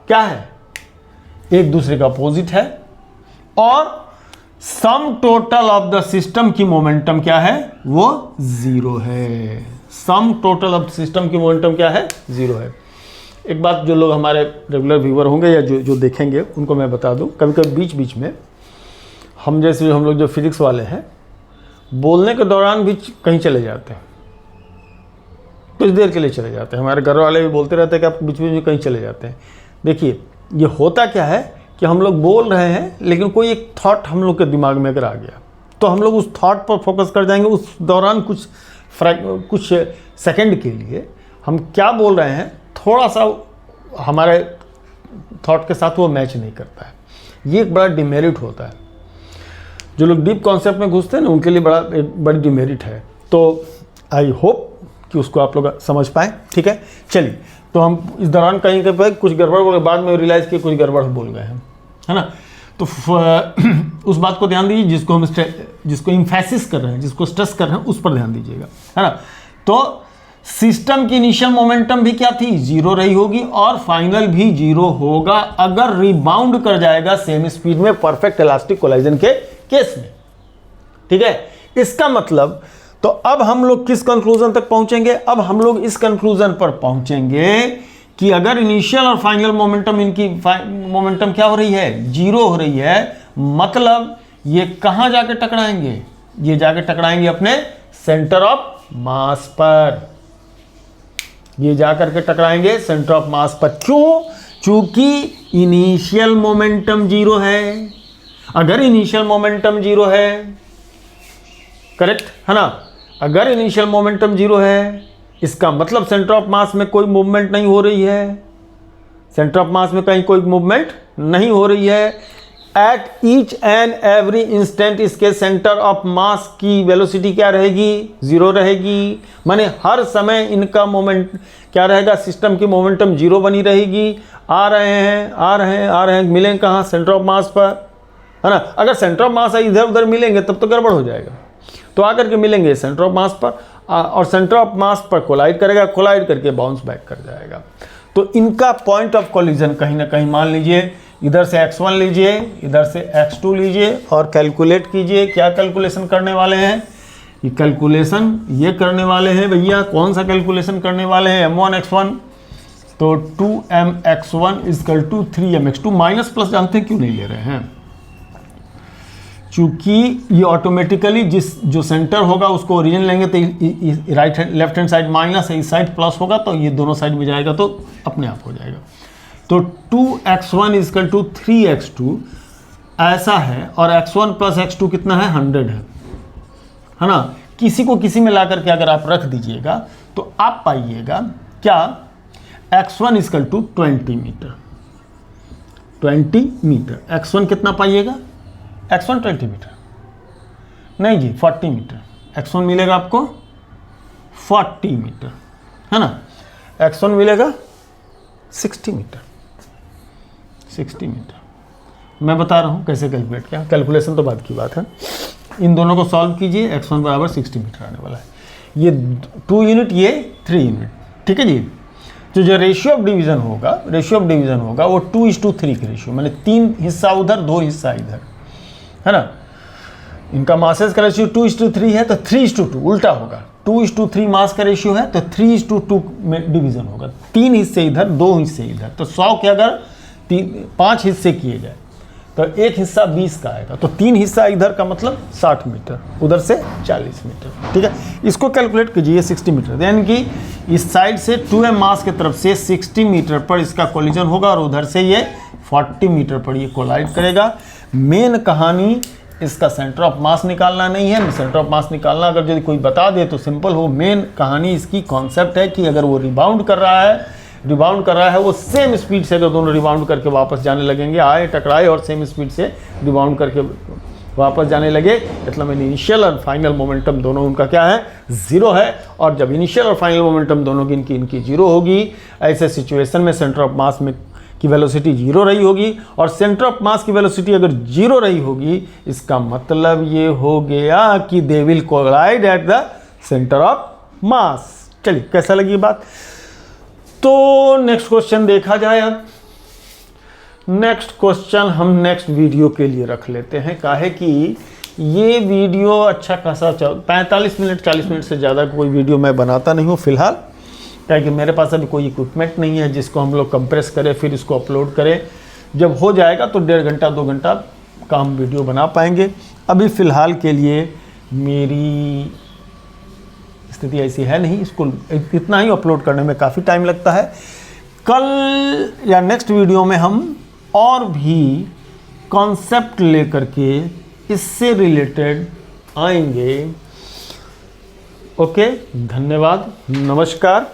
क्या है, एक दूसरे का अपोजिट है, और sum total of the system की मोमेंटम क्या है, वो 0 है। सम टोटल ऑफ सिस्टम की मोमेंटम क्या है, 0 है। एक बात जो लोग हमारे रेगुलर व्यूअर होंगे या जो देखेंगे उनको मैं बता दूं, कभी कभी बीच में हम लोग जो फिजिक्स वाले हैं, बोलने के दौरान भी कहीं चले जाते हैं, कुछ देर के लिए चले जाते हैं। हमारे घर वाले भी बोलते रहते हैं कि आप बीच में कहीं चले जाते हैं। देखिए, ये होता क्या है कि हम लोग बोल रहे हैं, लेकिन कोई एक थॉट हम लोग के दिमाग में अगर आ गया तो हम लोग उस थॉट पर फोकस कर जाएंगे। उस दौरान कुछ सेकंड के लिए हम क्या बोल रहे हैं, थोड़ा सा हमारे थॉट के साथ वो मैच नहीं करता है। ये एक बड़ा डिमेरिट होता है। जो लोग डीप कॉन्सेप्ट में घुसते हैं ना, उनके लिए बड़ी डिमेरिट है। तो आई होप कि उसको आप लोग समझ पाए, ठीक है। चलिए, तो हम इस दौरान कहीं पे कुछ गड़बड़ हो गए, बाद में रियलाइज़ किए कुछ गड़बड़ बोल गए हैं, है ना। तो उस बात को ध्यान दीजिए जिसको इम्फेसिस कर रहे हैं, जिसको स्ट्रेस कर रहे हैं, उस पर ध्यान दीजिएगा, है ना। तो सिस्टम की इनिशियल मोमेंटम भी क्या थी, जीरो रही होगी और फाइनल भी जीरो होगा अगर रिबाउंड कर जाएगा सेम स्पीड में परफेक्ट इलास्टिक कोलाइजन के केस में। ठीक है, इसका मतलब तो अब हम लोग किस कंक्लूजन तक पहुंचेंगे, अब हम लोग इस कंक्लूजन पर पहुंचेंगे कि अगर इनिशियल और फाइनल मोमेंटम, इनकी मोमेंटम क्या हो रही है, जीरो हो रही है, मतलब ये कहां जाके टकराएंगे, ये जाके टकराएंगे अपने सेंटर ऑफ मास पर, ये जाकर के टकराएंगे सेंटर ऑफ मास पर। क्यों? चूंकि इनिशियल मोमेंटम जीरो है। अगर इनिशियल मोमेंटम जीरो है, करेक्ट है ना, अगर इनिशियल मोमेंटम जीरो है, इसका मतलब सेंटर ऑफ मास में कोई मूवमेंट नहीं हो रही है, सेंटर ऑफ मास में कहीं कोई मूवमेंट नहीं हो रही है। At each and every instant इसके सेंटर ऑफ मास की वेलोसिटी क्या रहेगी, जीरो रहेगी। माने हर समय इनका मोमेंट क्या रहेगा, सिस्टम की मोमेंटम जीरो बनी रहेगी। आ रहे हैं आ रहे हैं आ रहे हैं, मिलेंगे कहाँ, सेंटर ऑफ मास पर, है ना। अगर सेंटर ऑफ मास इधर उधर मिलेंगे तब तो गड़बड़ हो जाएगा। तो आकर के मिलेंगे सेंटर ऑफ मास पर और सेंटर ऑफ मास पर कोलाइड करेगा, कोलाइड करके बाउंस बैक कर जाएगा। तो इनका पॉइंट ऑफ कोलिजन कहीं ना कहीं मान लीजिए इधर से x1 लीजिए, इधर से x2 लीजिए और कैलकुलेट कीजिए। क्या कैलकुलेशन करने वाले हैं, ये कैलकुलेशन ये करने वाले हैं भैया, कौन सा कैलकुलेशन करने वाले हैं, m1 x1, तो 2mx1 is equal to 3mx2। Minus plus जानते हैं क्यों नहीं ले रहे हैं, चूंकि ये ऑटोमेटिकली जो सेंटर होगा उसको ओरिजिन लेंगे तो right hand left hand side minus है, इस साइड प्लस होगा, तो ये दोनों साइड में जाएगा तो अपने आप हो जाएगा। तो 2x1 इजकल टू 3x2 ऐसा है, और x1 प्लस x2 कितना है, 100 है ना। किसी को किसी में ला करके अगर आप रख दीजिएगा तो आप पाइएगा क्या, x1 is equal to 20 metre, 20 metre. x1 कितना पाइएगा, x1 20 मीटर नहीं जी 40 मीटर। x1 मिलेगा आपको 40 मीटर, है ना। x1 मिलेगा 60 मीटर, 60 मीटर। मैं बता रहा हूँ कैसे कैलकुलेट किया, कैलकुलेशन तो बाद की बात है। इन दोनों को सॉल्व कीजिए, x1 बराबर 60 मीटर आने वाला है। ये 2 यूनिट, ये 3 यूनिट, ठीक है जी। तो जो रेशियो ऑफ डिवीजन होगा वो 2:3 की रेशियो, मैंने 3 हिस्सा उधर 2 हिस्सा इधर, है ना। इनका मासेस का रेशियो 2:3 है तो 3:2 उल्टा होगा। 2:3 मास का रेशियो है तो 3:2 में डिवीजन होगा, 3 हिस्से इधर 2 हिस्से इधर। तो 100 के अगर 5 हिस्से किए जाए तो एक हिस्सा 20 का आएगा, तो 3 हिस्सा इधर का मतलब 60 मीटर, उधर से 40 मीटर, ठीक है। इसको कैलकुलेट कीजिए 60 मीटर, यानी कि इस साइड से 2m मास की तरफ से 60 मीटर पर इसका कोलिजन होगा और उधर से ये 40 मीटर पर ये कोलाइड करेगा। मेन कहानी इसका सेंटर ऑफ मास निकालना नहीं है। सेंटर ऑफ मास निकालना अगर यदि कोई बता दे तो सिंपल हो। मेन कहानी इसकी कॉन्सेप्ट है कि अगर वो रिबाउंड कर रहा है वो सेम स्पीड से, अगर दोनों रिबाउंड करके वापस जाने लगेंगे, आए टकराए और सेम स्पीड से रिबाउंड करके वापस जाने लगे, मतलब इनिशियल और फाइनल मोमेंटम दोनों उनका क्या है, जीरो है। और जब इनिशियल और फाइनल मोमेंटम दोनों की इनकी जीरो होगी, ऐसे सिचुएशन में सेंटर ऑफ मास में की वेलोसिटी जीरो रही होगी, और सेंटर ऑफ मास की वेलोसिटी अगर जीरो रही होगी, इसका मतलब ये हो गया कि they will collide at the centre of mass. चलिए, कैसा लगी बात। तो नेक्स्ट क्वेश्चन देखा जाए। अब नेक्स्ट क्वेश्चन हम नेक्स्ट वीडियो के लिए रख लेते हैं, काहे कि ये वीडियो अच्छा खासा 45 मिनट 40 मिनट से ज़्यादा कोई वीडियो मैं बनाता नहीं हूँ फिलहाल, क्योंकि मेरे पास अभी कोई इक्विपमेंट नहीं है जिसको हम लोग कंप्रेस करें फिर इसको अपलोड करें। जब हो जाएगा तो 1.5 घंटा 2 घंटा का हम वीडियो बना पाएंगे। अभी फ़िलहाल के लिए मेरी स्थिति ऐसी है नहीं, इसको इतना ही अपलोड करने में काफ़ी टाइम लगता है। कल या नेक्स्ट वीडियो में हम और भी कॉन्सेप्ट लेकर के इससे रिलेटेड आएंगे। ओके, धन्यवाद, नमस्कार।